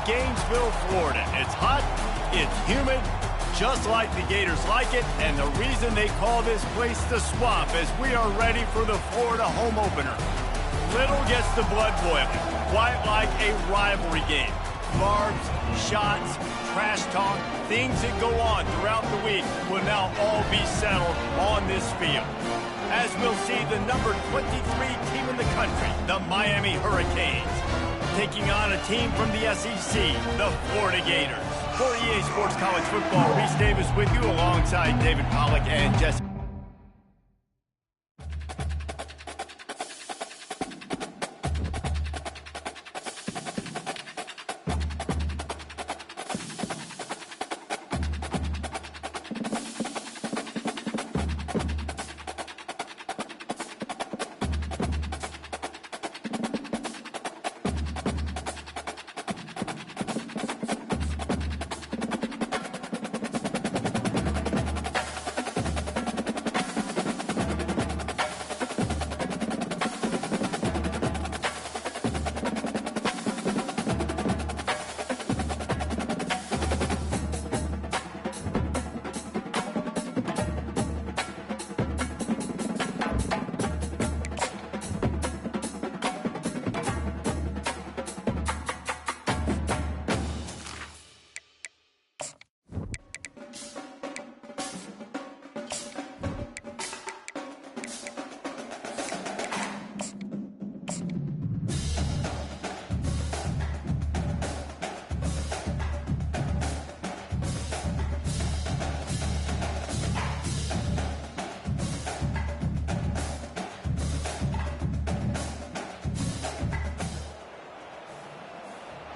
Gainesville, Florida. It's hot, it's humid, just like the Gators like it, and the reason they call this place the Swamp is we are ready for the Florida home opener. Little gets the blood boiling, quite like a rivalry game. Barbs, shots, trash talk, things that go on throughout the week will now all be settled on this field. As we'll see the number 23 team in the country, the Miami Hurricanes, taking on a team from the SEC, the Florida Gators. For EA Sports College Football, Reese Davis with you alongside David Pollack and Jesse.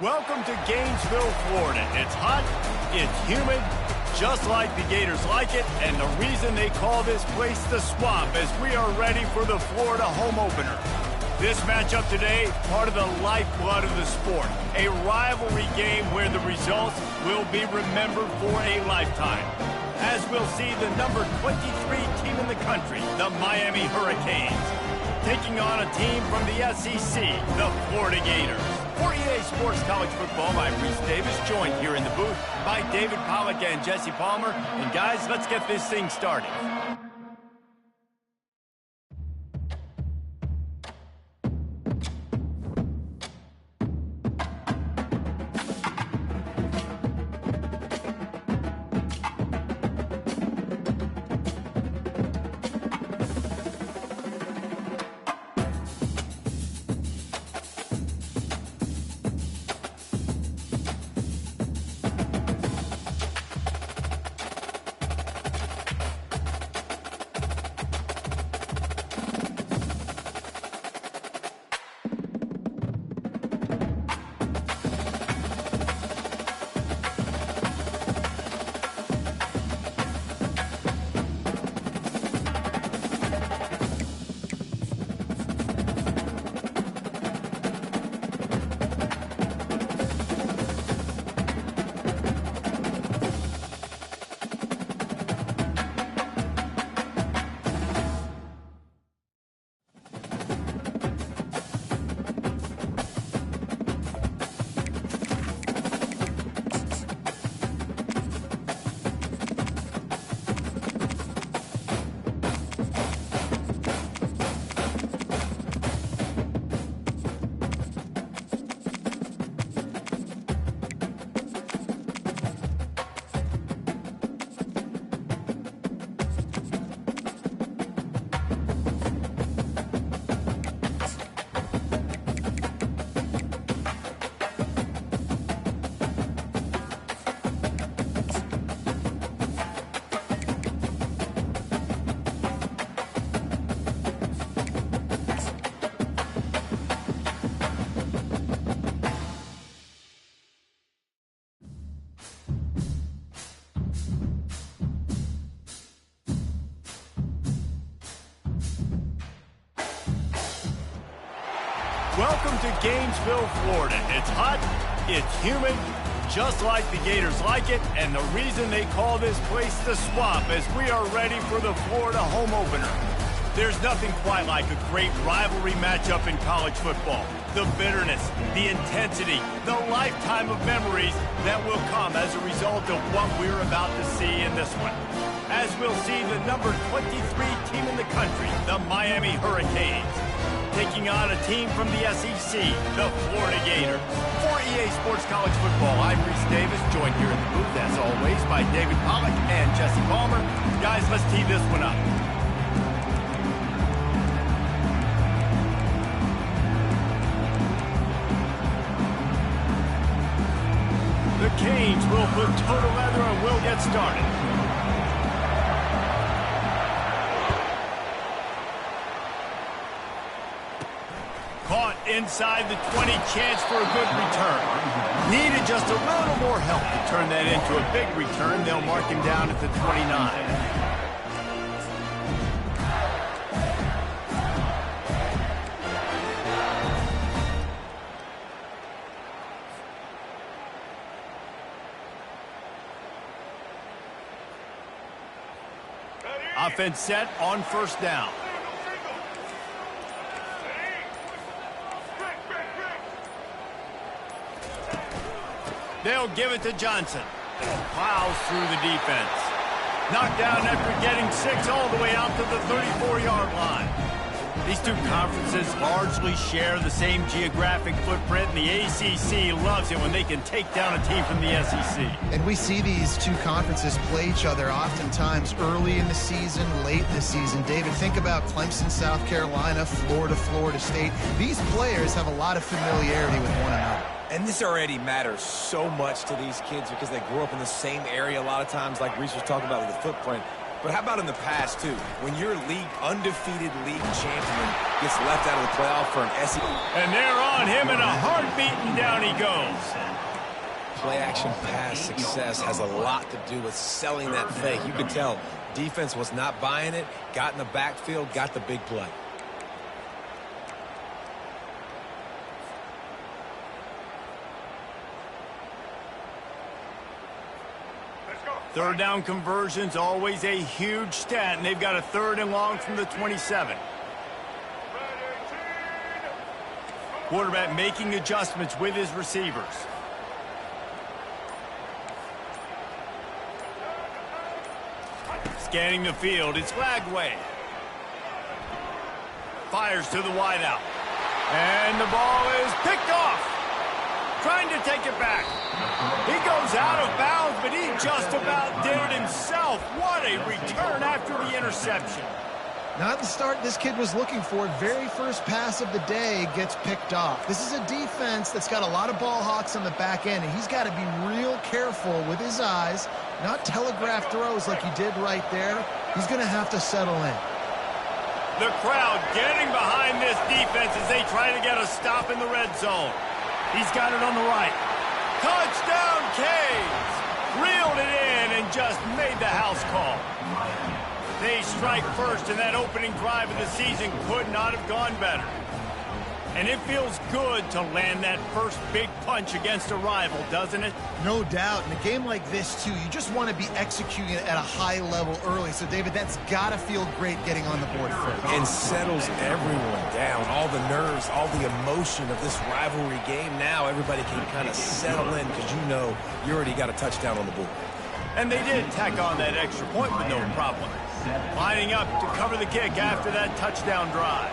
Welcome to Gainesville, Florida. It's hot, it's humid, just like the Gators like it, and the reason they call this place the Swamp is we are ready for the Florida home opener. This matchup today, part of the lifeblood of the sport, a rivalry game where the results will be remembered for a lifetime. As we'll see the number 23 team in the country, the Miami Hurricanes, taking on a team from the SEC, the Florida Gators. For EA Sports College Football, I'm Reese Davis, joined here in the booth by David Pollack and Jesse Palmer. And guys, let's get this thing started. Welcome to Gainesville, Florida. It's hot, it's humid, just like the Gators like it, and the reason they call this place the Swamp is we are ready for the Florida home opener. There's nothing quite like a great rivalry matchup in college football. The bitterness, the intensity, the lifetime of memories that will come as a result of what we're about to see in this one. As we'll see the number 23 team in the country, the Miami Hurricanes, taking on a team from the SEC, the Florida Gators. For EA Sports College Football, I'm Reese Davis, joined here in the booth, as always, by David Pollack and Jesse Palmer. Guys, let's tee this one up. The Canes will put total leather and we'll get started. Caught inside the 20, chance for a good return. Needed just a little more help to turn that into a big return. They'll mark him down at the 29. Offense set on first down. They'll give it to Johnson. Plows through the defense. Knocked down after getting 6 all the way out to the 34-yard line. These two conferences largely share the same geographic footprint, and the ACC loves it when they can take down a team from the SEC. And we see these two conferences play each other oftentimes early in the season, late in the season. David, think about Clemson, South Carolina, Florida, Florida State. These players have a lot of familiarity with one another. And this already matters so much to these kids because they grew up in the same area a lot of times, like Reese was talking about with the footprint. But how about in the past, too? When your undefeated league champion gets left out of the playoff for an SEC. And they're on him in a heartbeat, and down he goes. Play-action pass success has a lot to do with selling that fake. You could tell defense was not buying it, got in the backfield, got the big play. Third down conversion's always a huge stat, and they've got a 3rd and long from the 27. Quarterback making adjustments with his receivers. Scanning the field, it's flag way. Fires to the wideout. And the ball is picked off. Trying to take it back. He goes out of bounds, but he just about did it himself. What a return after the interception. Not the start this kid was looking for. Very first pass of the day gets picked off. This is a defense that's got a lot of ball hawks on the back end, and he's got to be real careful with his eyes, not telegraph throws like he did right there. He's going to have to settle in. The crowd getting behind this defense as they try to get a stop in the red zone. He's got it on the right. Touchdown, Canes! Reeled it in and just made the house call. They strike first, and that opening drive of the season could not have gone better. And it feels good to land that first big punch against a rival, doesn't it? No doubt. In a game like this, too, you just want to be executing it at a high level early. So, David, that's got to feel great getting on the board first. And settles everyone down. All the nerves, all the emotion of this rivalry game. Now everybody can kind of settle in because you know you already got a touchdown on the board. And they did tack on that extra point with no problem. Lining up to cover the kick after that touchdown drive.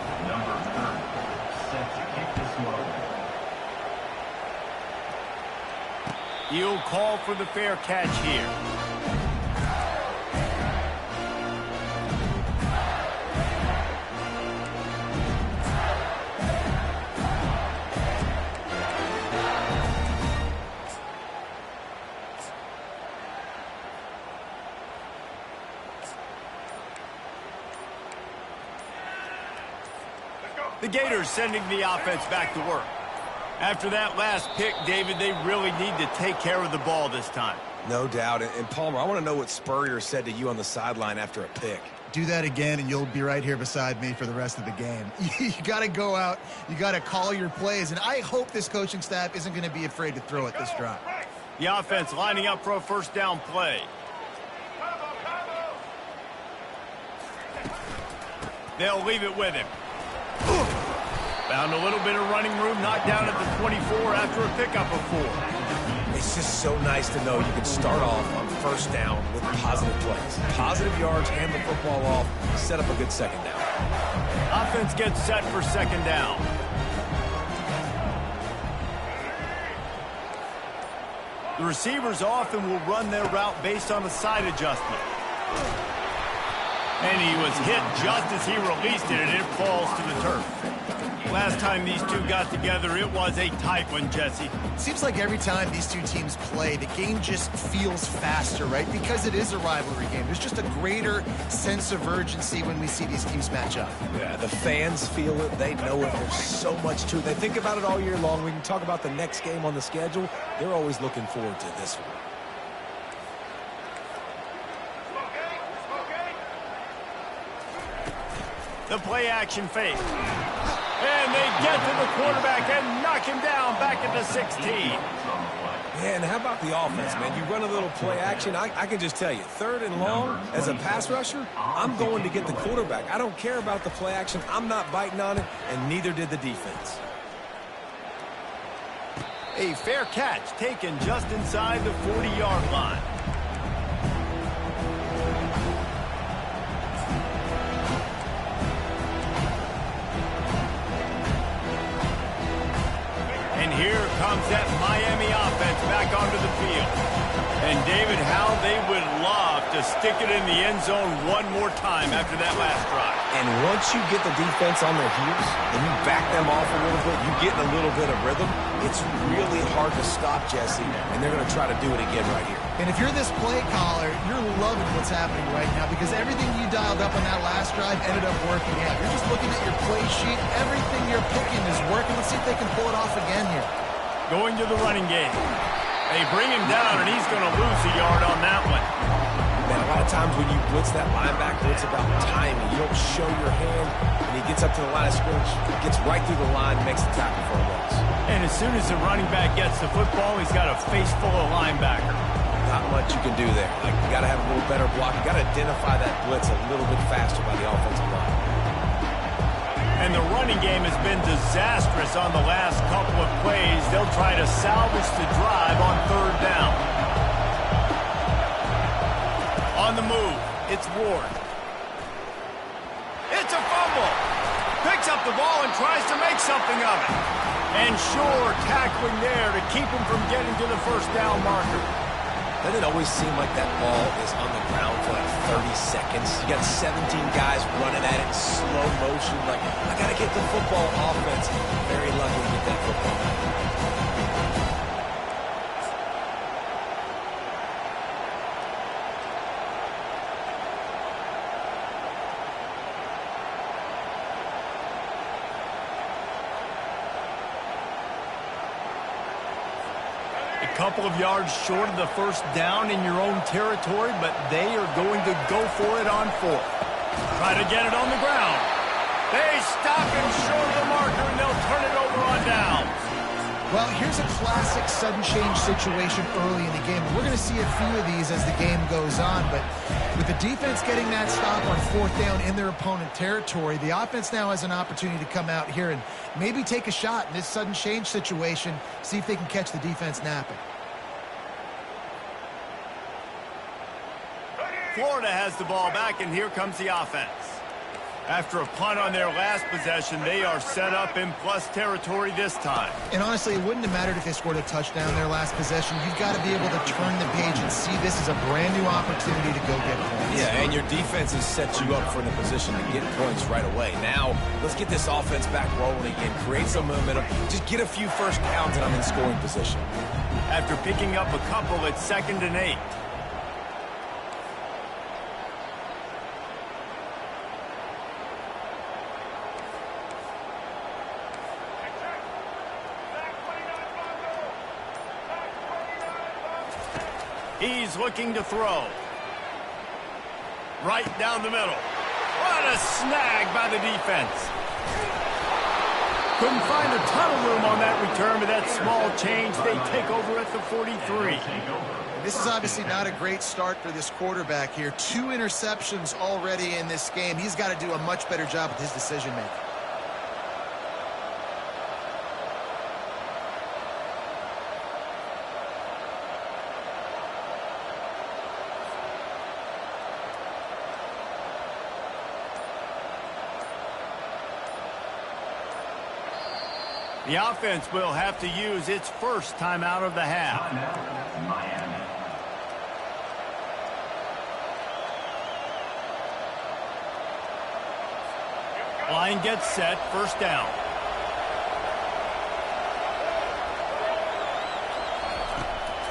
He'll call for the fair catch here. The Gators sending the offense back to work. After that last pick, David, they really need to take care of the ball this time. No doubt. And Palmer, I want to know what Spurrier said to you on the sideline after a pick. Do that again, and you'll be right here beside me for the rest of the game. You got to go out. You got to call your plays, and I hope this coaching staff isn't going to be afraid to throw it this drive. The offense lining up for a first down play. They'll leave it with him. Found a little bit of running room, knocked down at the 24 after a pickup of 4. It's just so nice to know you can start off on first down with positive plays. Positive yards, hand the football off, set up a good second down. Offense gets set for second down. The receivers often will run their route based on a side adjustment. And he was hit just as he released it, and it falls to the turf. Last time these two got together, it was a tight one, Jesse. Seems like every time these two teams play, the game just feels faster, right? Because it is a rivalry game. There's just a greater sense of urgency when we see these teams match up. Yeah, the fans feel it. They know it. There's so much to it. They think about it all year long. We can talk about the next game on the schedule. They're always looking forward to this one. The play action fake. And they get to the quarterback and knock him down back at the 16. Yeah, and how about the offense, man? You run a little play action. I can just tell you, 3rd and long, as a pass rusher, I'm going to get the quarterback. I don't care about the play action. I'm not biting on it, and neither did the defense. A fair catch taken just inside the 40-yard line. And here comes that Miami offense back onto the field. And David, how they would love to stick it in the end zone one more time after that last drive. And once you get the defense on their heels and you back them off a little bit, you get in a little bit of rhythm, it's really hard to stop, Jesse, and they're going to try to do it again right here. And if you're this play caller, you're loving what's happening right now because everything you dialed up on that last drive ended up working out. You're just looking at your play sheet. Everything you're picking is working. Let's see if they can pull it off again here. Going to the running game. They bring him down, and he's going to lose a yard on that one. Man, a lot of times when you blitz that linebacker, it's about timing. You don't show your hand, and he gets up to the line of scrimmage, gets right through the line, makes the tackle for a loss. And as soon as the running back gets the football, he's got a face full of linebacker. Not much you can do there. Like, you got to have a little better block. You got to identify that blitz a little bit faster by the offensive line. And the running game has been disastrous on the last couple of plays. They'll try to salvage the drive on 3rd down. On the move, it's Ward. It's a fumble. Picks up the ball and tries to make something of it. And sure, tackling there to keep him from getting to the 1st down marker. Doesn't it always seem like that ball is on the ground for like 30 seconds? You got 17 guys running at it in slow motion. Like, I got to get the football. Offense. Very lucky to get that football. Couple of yards short of the 1st down in your own territory, but they are going to go for it on 4th. Try to get it on the ground. They stop him short of the marker, and they'll turn it over on downs. Well, here's a classic sudden change situation early in the game. We're going to see a few of these as the game goes on, but with the defense getting that stop on 4th down in their opponent territory, the offense now has an opportunity to come out here and maybe take a shot in this sudden change situation, see if they can catch the defense napping. Florida has the ball back, and here comes the offense. After a punt on their last possession, they are set up in plus territory this time. And honestly, it wouldn't have mattered if they scored a touchdown their last possession. You've got to be able to turn the page and see this as a brand new opportunity to go get points. Yeah, and your defense has set you up for the position to get points right away. Now, let's get this offense back rolling again, create some momentum, just get a few first downs, and I'm in scoring position. After picking up a couple, it's 2nd and 8. He's looking to throw. Right down the middle. What a snag by the defense. Couldn't find a ton of room on that return, but that small change, they take over at the 43. This is obviously not a great start for this quarterback here. 2 interceptions already in this game. He's got to do a much better job with his decision-making. The offense will have to use its first timeout of the half. Line gets set, first down.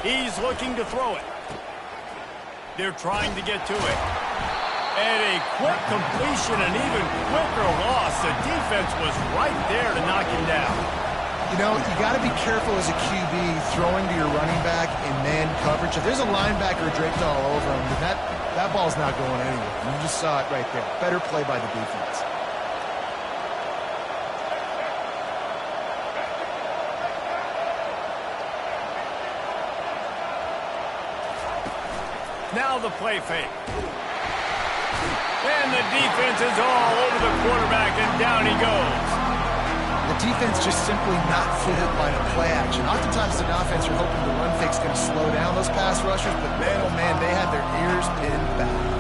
He's looking to throw it. They're trying to get to it. And a quick completion, an even quicker loss. The defense was right there to knock him down. You know, you got to be careful as a QB throwing to your running back in man coverage. If there's a linebacker draped all over him, then that ball's not going anywhere. You just saw it right there. Better play by the defense. Now the play fake. And the defense is all over the quarterback, and down he goes. The defense just simply not fitted by the play action. Oftentimes as an offense, you're hoping the run fake's going to slow down those pass rushers, but man, oh man, they had their ears pinned back.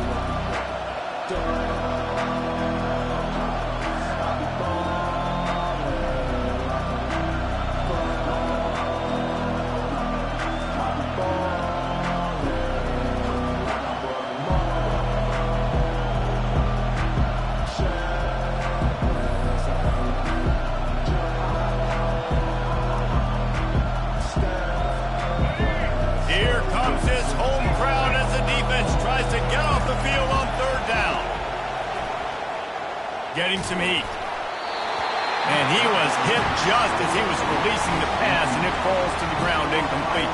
Getting some heat. And he was hit just as he was releasing the pass, and it falls to the ground incomplete.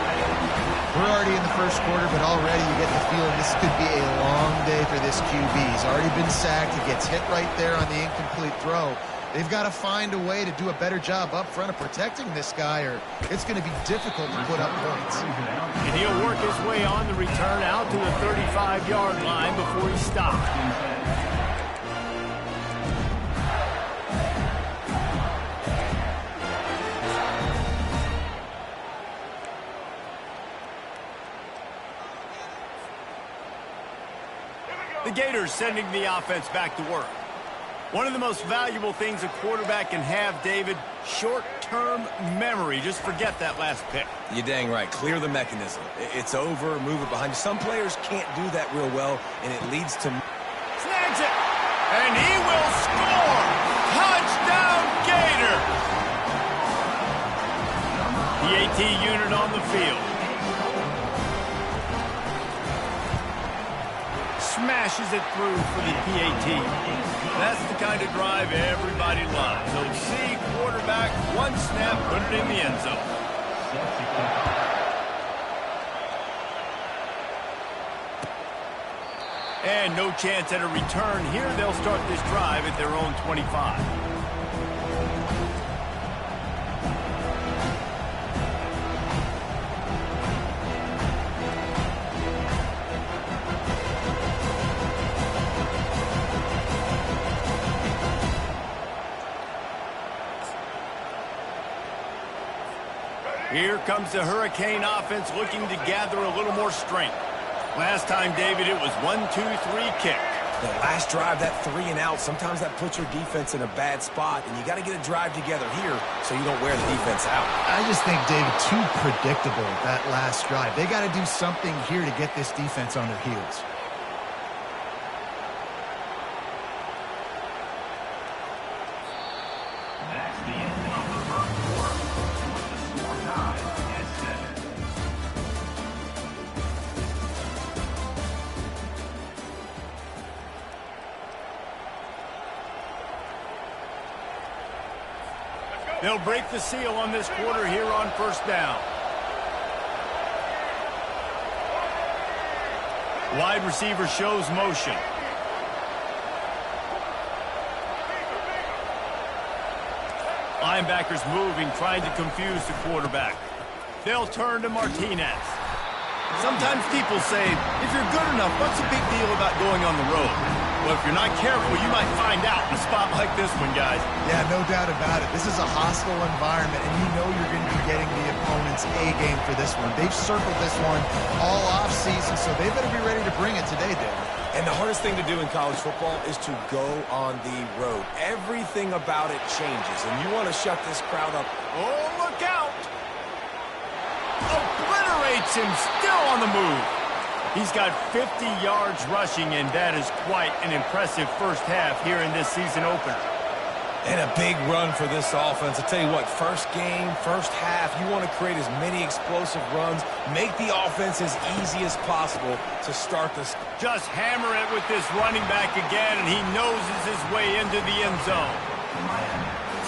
We're already in the first quarter, but already you get the feeling this could be a long day for this QB. He's already been sacked. He gets hit right there on the incomplete throw. They've got to find a way to do a better job up front of protecting this guy, or it's going to be difficult to put up points. And he'll work his way on the return out to the 35-yard line before he stops. The Gators sending the offense back to work. One of the most valuable things a quarterback can have, David, short-term memory. Just forget that last pick. You're dang right. Clear the mechanism. It's over, move it behind you. Some players can't do that real well, and it leads to... Snags it! And he will score! Touchdown, Gators! The AT unit on the field. Smashes it through for the PAT. That's the kind of drive everybody loves. OC quarterback, one snap, put it in the end zone. And no chance at a return here. They'll start this drive at their own 25. Here comes the Hurricane offense looking to gather a little more strength. Last time, David, it was 1-2-3 kick. The last drive, that 3 and out, sometimes that puts your defense in a bad spot, and you got to get a drive together here so you don't wear the defense out. I just think, David, too predictable, that last drive. They got to do something here to get this defense on their heels. They'll break the seal on this quarter here on first down. Wide receiver shows motion. Linebackers moving, trying to confuse the quarterback. They'll turn to Martinez. Sometimes people say, if you're good enough, what's the big deal about going on the road? Well, if you're not careful, you might find out in a spot like this one, guys. Yeah, no doubt about it. This is a hostile environment, and you know you're going to be getting the opponent's A-game for this one. They've circled this one all offseason, so they better be ready to bring it today, Dave. And the hardest thing to do in college football is to go on the road. Everything about it changes, and you want to shut this crowd up. Oh, look out! Obliterates him, still on the move. He's got 50 yards rushing, and that is quite an impressive first half here in this season opener. And a big run for this offense. I'll tell you what, first game, first half, you want to create as many explosive runs, make the offense as easy as possible to start this. Just hammer it with this running back again, and he noses his way into the end zone.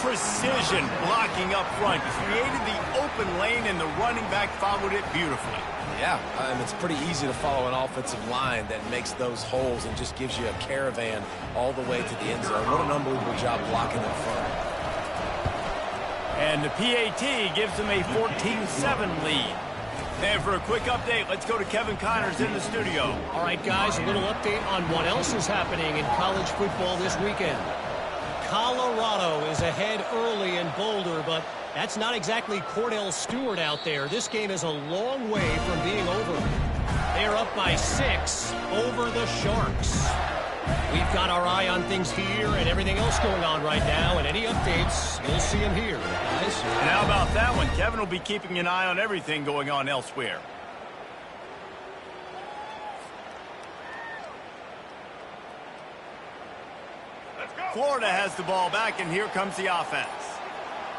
Precision blocking up front. Created the open lane, and the running back followed it beautifully. Yeah, it's pretty easy to follow an offensive line that makes those holes and just gives you a caravan all the way to the end zone. What an unbelievable job blocking up front. And the PAT gives them a 14-7 lead. And for a quick update, let's go to Kevin Connors in the studio. All right, guys, a little update on what else is happening in college football this weekend. Colorado is ahead early in Boulder, but that's not exactly Cordell Stewart out there. This game is a long way from being over. They're up by 6 over the Sharks. We've got our eye on things here and everything else going on right now, and any updates, you'll see them here, guys. And how about that one? Kevin will be keeping an eye on everything going on elsewhere. Florida has the ball back, and here comes the offense.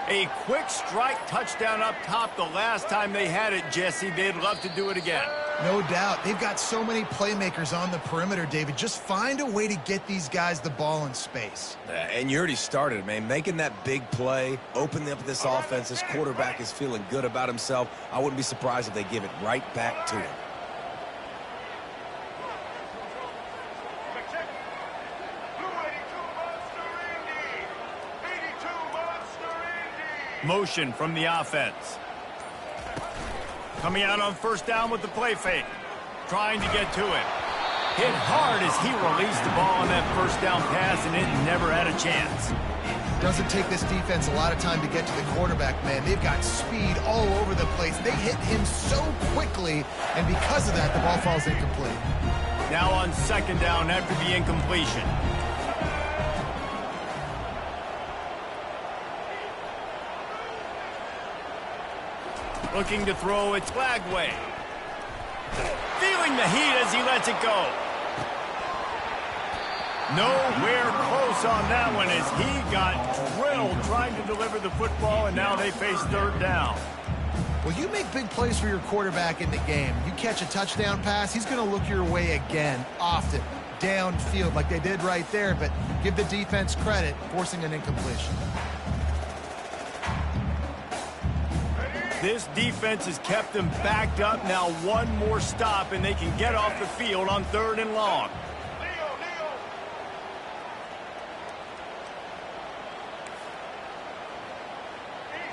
A quick strike touchdown up top the last time they had it, Jesse. They'd love to do it again. No doubt. They've got so many playmakers on the perimeter, David. Just find a way to get these guys the ball in space. And you already started, man. Making that big play, opening up this offense. This quarterback is feeling good about himself. I wouldn't be surprised if they give it right back to him. Motion from the offense. Coming out on first down with the play fake. Trying to get to it. Hit hard as he released the ball on that first down pass, and it never had a chance. Doesn't take this defense a lot of time to get to the quarterback, man. They've got speed all over the place. They hit him so quickly, and because of that, the ball falls incomplete. Now on second down after the incompletion. Looking to throw, it's Flagway. Feeling the heat as he lets it go. Nowhere close on that one as he got drilled trying to deliver the football, and now they face third down. Well, you make big plays for your quarterback in the game. You catch a touchdown pass, he's going to look your way again, often, downfield like they did right there, but give the defense credit, forcing an incompletion. This defense has kept them backed up. Now one more stop, and they can get off the field on third and long.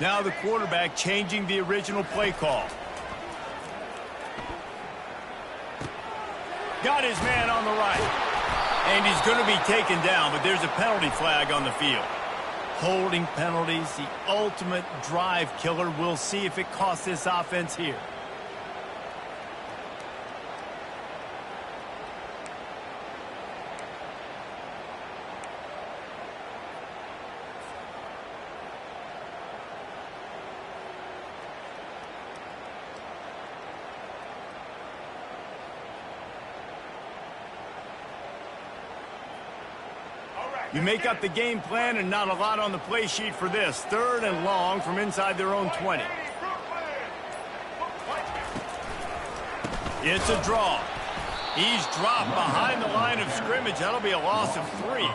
Now the quarterback changing the original play call. Got his man on the right. And he's going to be taken down, but there's a penalty flag on the field. Holding penalties, the ultimate drive killer. We'll see if it costs this offense here. You make up the game plan and not a lot on the play sheet for this. Third and long from inside their own 20. It's a draw. He's dropped behind the line of scrimmage. That'll be a loss of 3.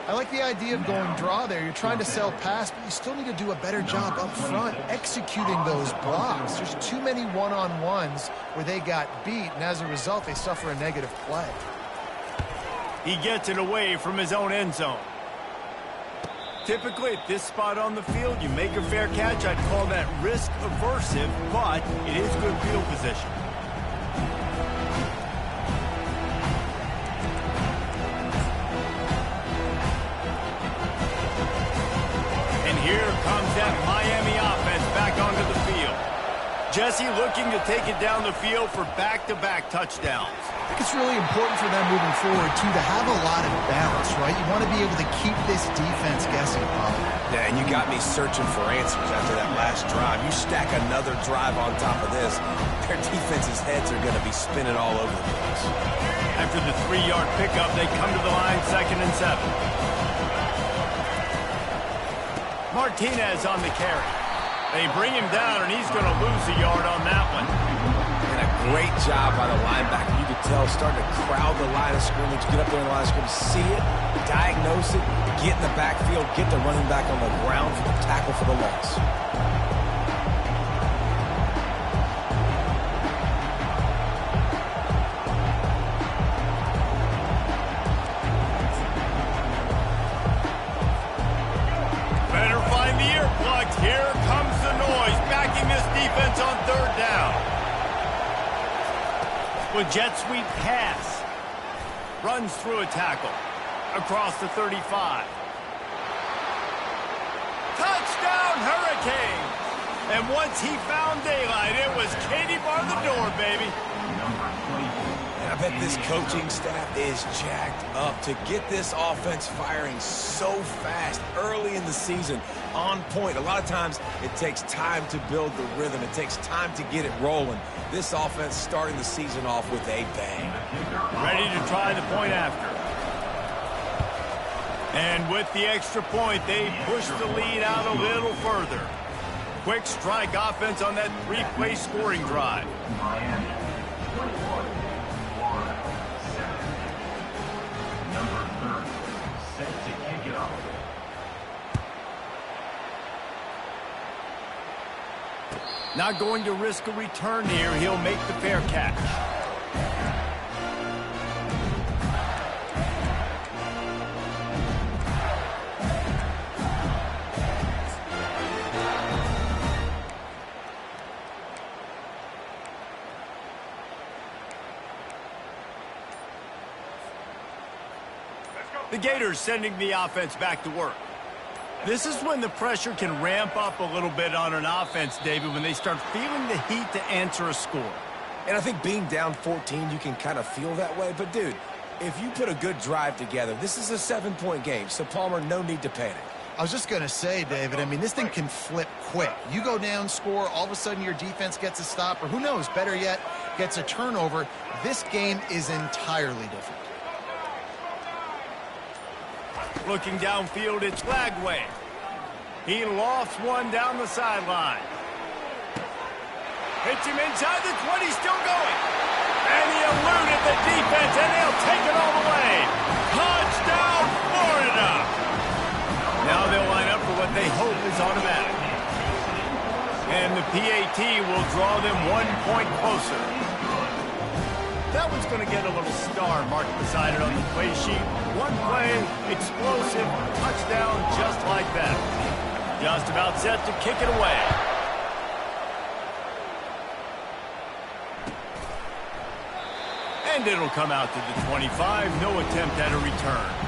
I like the idea of going draw there. You're trying to sell pass, but you still need to do a better job up front executing those blocks. There's too many one-on-ones where they got beat, and as a result, they suffer a negative play. He gets it away from his own end zone. Typically, at this spot on the field, you make a fair catch. I'd call that risk aversive, but it is good field position. And here comes that Miami offense back onto the field. Jesse looking to take it down the field for back-to-back touchdowns. I think it's really important for them moving forward, too, to have a lot of balance, right? You want to be able to keep this defense guessing, Bob. Yeah, and you got me searching for answers after that last drive. You stack another drive on top of this, their defense's heads are going to be spinning all over the place. After the 3-yard pickup, they come to the line, 2nd and 7. Martinez on the carry. They bring him down, and he's going to lose a yard on that one. And a great job by the linebacker. You could tell starting to crowd the line of scrimmage, get up there in the line of scrimmage, see it, diagnose it, get in the backfield, get the running back on the ground for the tackle for the loss. Better find the earplugs. Here comes the noise, backing this defense on 3rd down. With jet sweep pass. Runs through a tackle. Across the 35. Touchdown, Hurricane! And once he found daylight, it was Katie bar the door, baby. And I bet this coaching staff is jacked up to get this offense firing so fast early in the season, on point. A lot of times it takes time to build the rhythm. It takes time to get it rolling. This offense starting the season off with a bang. Ready to try the point after. And with the extra point, they push the lead out a little further. Quick strike offense on that 3-play scoring drive. Not going to risk a return here. He'll make the fair catch. The Gators sending the offense back to work. This is when the pressure can ramp up a little bit on an offense, David, when they start feeling the heat to answer a score. And I think being down 14, you can kind of feel that way. But, dude, if you put a good drive together, this is a 7-point game. So, Palmer, no need to panic. I was just going to say, David, I mean, this thing can flip quick. You go down, score, all of a sudden your defense gets a stop, or who knows, better yet, gets a turnover. This game is entirely different. Looking downfield, it's Lagway. He lofts one down the sideline. Hits him inside the 20, still going. And he eluded the defense, and they'll take it all the way. Touchdown, Florida! Now they'll line up for what they hope is automatic. And the PAT will draw them 1 point closer. That one's going to get a little star marked beside it on the play sheet. One play, explosive, touchdown just like that. Just about set to kick it away. And it'll come out to the 25. No attempt at a return.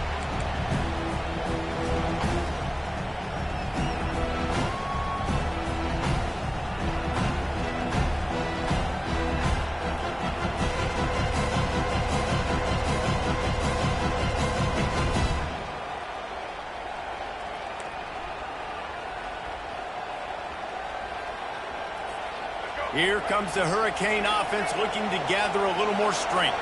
Here comes the Hurricane offense looking to gather a little more strength.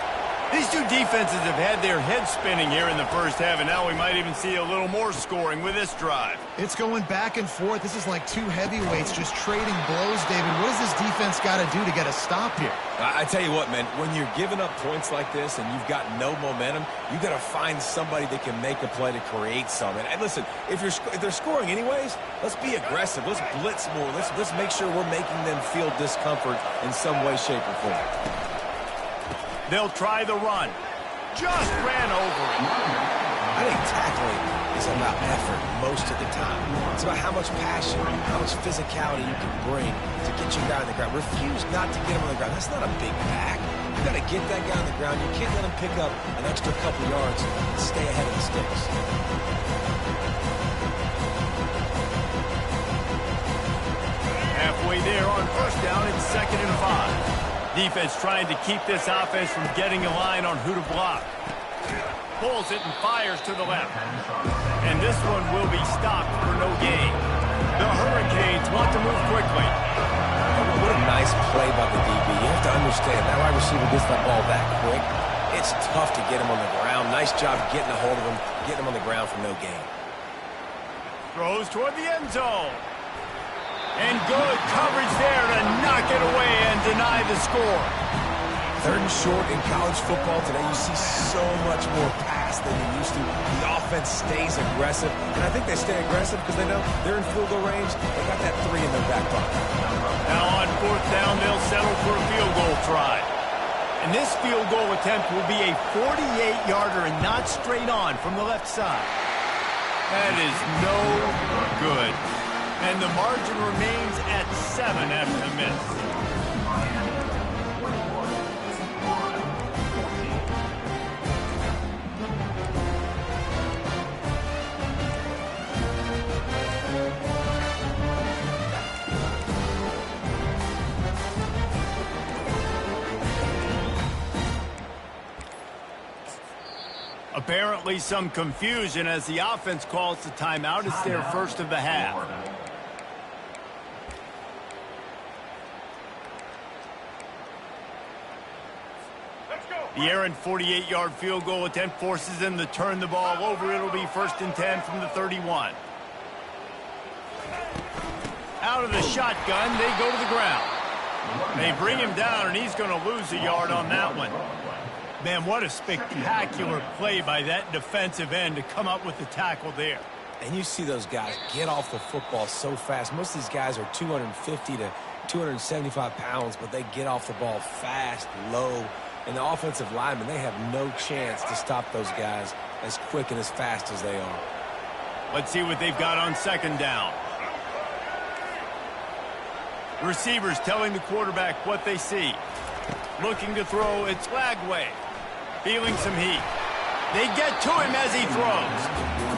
These two defenses have had their heads spinning here in the first half, and now we might even see a little more scoring with this drive. It's going back and forth. This is like two heavyweights just trading blows, David. What does this defense got to do to get a stop here? I tell you what, man, when you're giving up points like this and you've got no momentum, you got to find somebody that can make a play to create something. And listen, if they're scoring anyways, let's be aggressive. Let's blitz more. Let's make sure we're making them feel discomfort in some way, shape, or form. They'll try the run. Just ran over it. I think tackling is about effort most of the time. It's about how much passion, how much physicality you can bring to get your guy on the ground. Refuse not to get him on the ground. That's not a big back. You got to get that guy on the ground. You can't let him pick up an extra couple yards and stay ahead of the sticks. Halfway there on first down, it's 2nd and 5. Defense trying to keep this offense from getting a line on who to block. Pulls it and fires to the left. And this one will be stopped for no gain. The Hurricanes want to move quickly. What a nice play by the DB. You have to understand, that wide receiver gets that ball that quick. It's tough to get him on the ground. Nice job getting a hold of him, getting him on the ground for no gain. Throws toward the end zone. And good coverage there to knock it away and deny the score. 3rd and short in college football today. You see so much more pass than you used to. The offense stays aggressive, and I think they stay aggressive because they know they're in field goal range. They got that 3 in their back pocket. Now on 4th down, they'll settle for a field goal try. And this field goal attempt will be a 48-yarder and not straight on from the left side. That is no good. And the margin remains at 7 after the miss. Apparently some confusion as the offense calls the timeout. It's their first of the half. The errant 48-yard field goal attempt forces them to turn the ball over. It'll be 1st and 10 from the 31. Out of the shotgun, they go to the ground. They bring him down, and he's going to lose a yard on that one. Man, what a spectacular play by that defensive end to come up with the tackle there. And you see those guys get off the football so fast. Most of these guys are 250 to 275 pounds, but they get off the ball fast, low. And the offensive linemen, they have no chance to stop those guys as quick and as fast as they are. Let's see what they've got on 2nd down. Receivers telling the quarterback what they see. Looking to throw, it's Lagway. Feeling some heat. They get to him as he throws.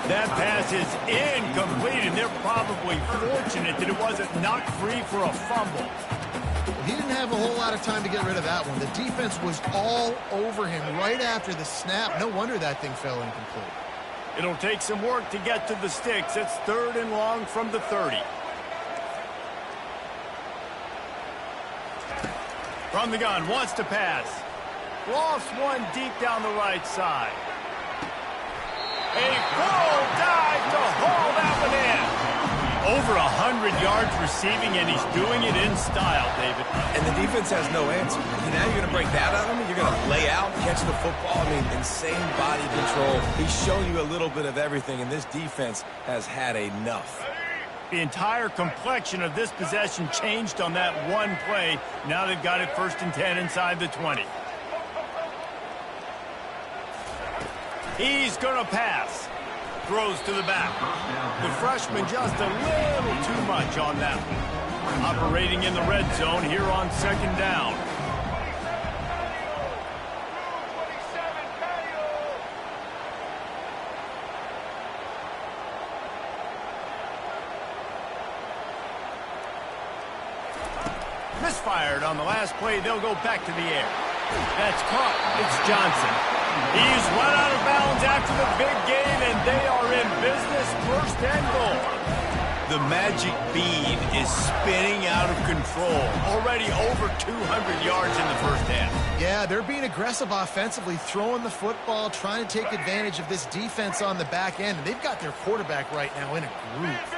That pass is incomplete, and they're probably fortunate that it wasn't knocked free for a fumble. He didn't have a whole lot of time to get rid of that one. The defense was all over him right after the snap. No wonder that thing fell incomplete. It'll take some work to get to the sticks. It's 3rd and long from the 30. From the gun, wants to pass. Lost one deep down the right side. A full dive to haul that one in. Over 100 yards receiving, and he's doing it in style, David. And the defense has no answer. Now you're going to break that out of him? You're going to lay out, catch the football? I mean, insane body control. He's shown you a little bit of everything, and this defense has had enough. The entire complexion of this possession changed on that one play. Now they've got it 1st and 10 inside the 20. He's going to pass. Throws to the back. The freshman just a little too much on that one. Operating in the red zone here on 2nd down. Misfired on the last play. They'll go back to the air. That's caught. It's Johnson. He's run out of bounds after the big game, and they are in business. 1st and goal. The magic bean is spinning out of control. Already over 200 yards in the first half. Yeah, they're being aggressive offensively, throwing the football, trying to take advantage of this defense on the back end. And they've got their quarterback right now in a groove.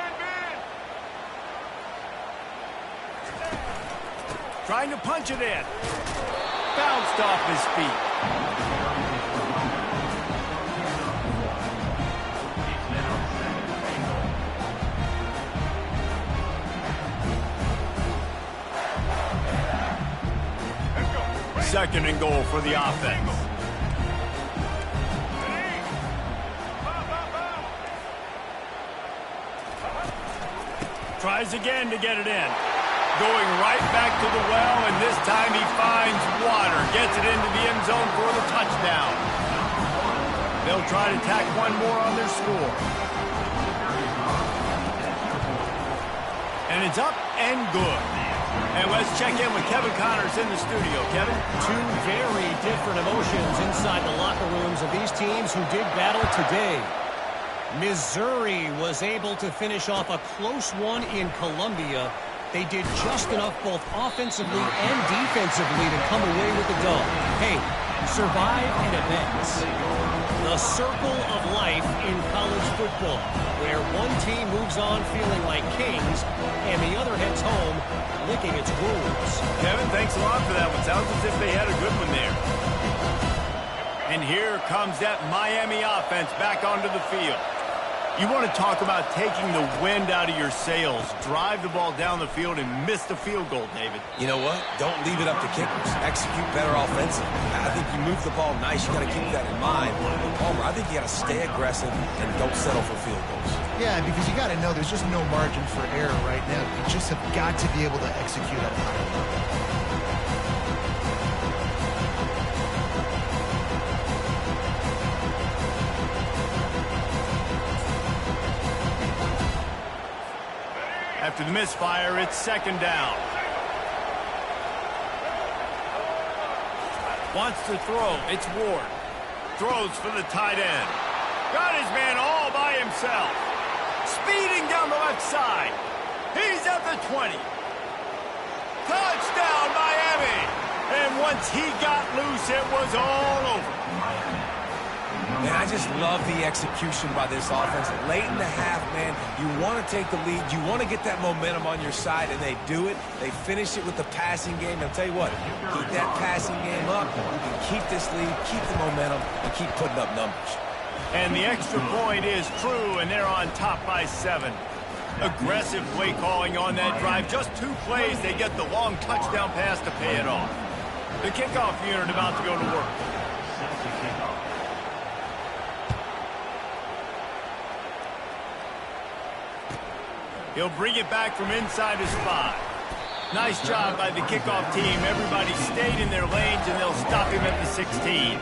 Trying to punch it in. Bounced off his feet. Second and goal for the offense. Tries again to get it in. Going right back to the well, and this time he finds water. Gets it into the end zone for the touchdown. They'll try to tack one more on their score. And it's up and good. And let's check in with Kevin Connors in the studio. Kevin? Two very different emotions inside the locker rooms of these teams who did battle today. Missouri was able to finish off a close one in Columbia. They did just enough both offensively and defensively to come away with the dub. Hey, survive and advance. The circle of life in college football, where one team moves on feeling like kings and the other heads home licking its wounds. Kevin, thanks a lot for that one. Sounds as if they had a good one there. And here comes that Miami offense back onto the field. You want to talk about taking the wind out of your sails. Drive the ball down the field and miss the field goal, David. You know what? Don't leave it up to kickers. Execute better offensively. I think you move the ball nice. You got to keep that in mind. Palmer, I think you got to stay aggressive and don't settle for field goals. Yeah, because you got to know there's just no margin for error right now. You just have got to be able to execute at a high level. After the misfire, it's second down. Wants to throw. It's Ward. Throws for the tight end. Got his man all by himself. Speeding down the left side. He's at the 20. Touchdown, Miami. And once he got loose, it was all over. Man, I just love the execution by this offense. Late in the half, man, you want to take the lead. You want to get that momentum on your side, and they do it. They finish it with the passing game. I'll tell you what, keep that passing game up. You can keep this lead, keep the momentum, and keep putting up numbers. And the extra point is true, and they're on top by 7. Aggressive play calling on that drive. Just 2 plays, they get the long touchdown pass to pay it off. The kickoff unit about to go to work. He'll bring it back from inside his spot. Nice job by the kickoff team. Everybody stayed in their lanes, and they'll stop him at the 16.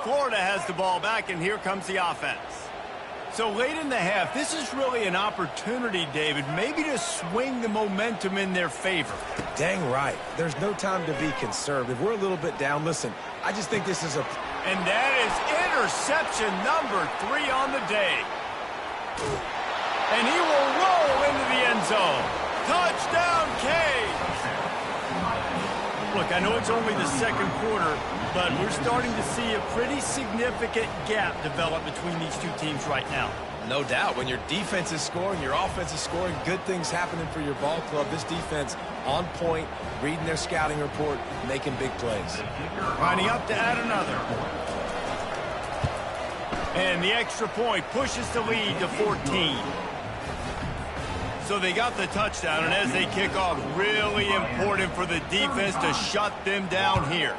Florida has the ball back, and here comes the offense. So late in the half, this is really an opportunity, David, maybe to swing the momentum in their favor. Dang right. There's no time to be conservative. We're a little bit down. Listen, I just think this is a... And that is interception number 3 on the day. And he will roll into the end zone. Touchdown, Canes! Look, I know it's only the second quarter, but we're starting to see a pretty significant gap develop between these two teams right now. No doubt. When your defense is scoring, your offense is scoring, good things happening for your ball club. This defense on point, reading their scouting report, making big plays. Lining up to add another. And the extra point pushes the lead to 14. So they got the touchdown, and as they kick off, really important for the defense to shut them down here.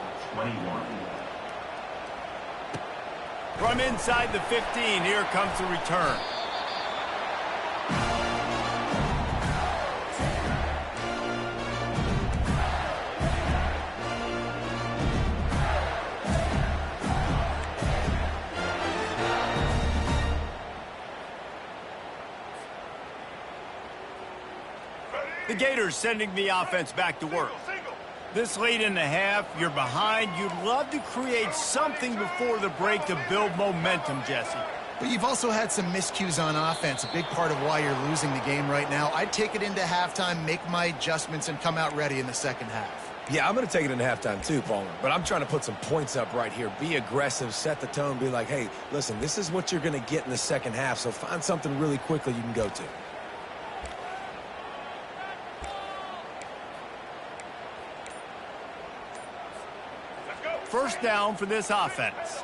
From inside the 15, here comes the return. The Gators sending the offense back to work. This late in the half, you're behind. You'd love to create something before the break to build momentum, Jesse. But you've also had some miscues on offense, a big part of why you're losing the game right now. I'd take it into halftime, make my adjustments, and come out ready in the second half. Yeah, I'm going to take it into halftime too, Palmer. But I'm trying to put some points up right here. Be aggressive, set the tone, be like, hey, listen, this is what you're going to get in the second half, so find something really quickly you can go to. First down for this offense.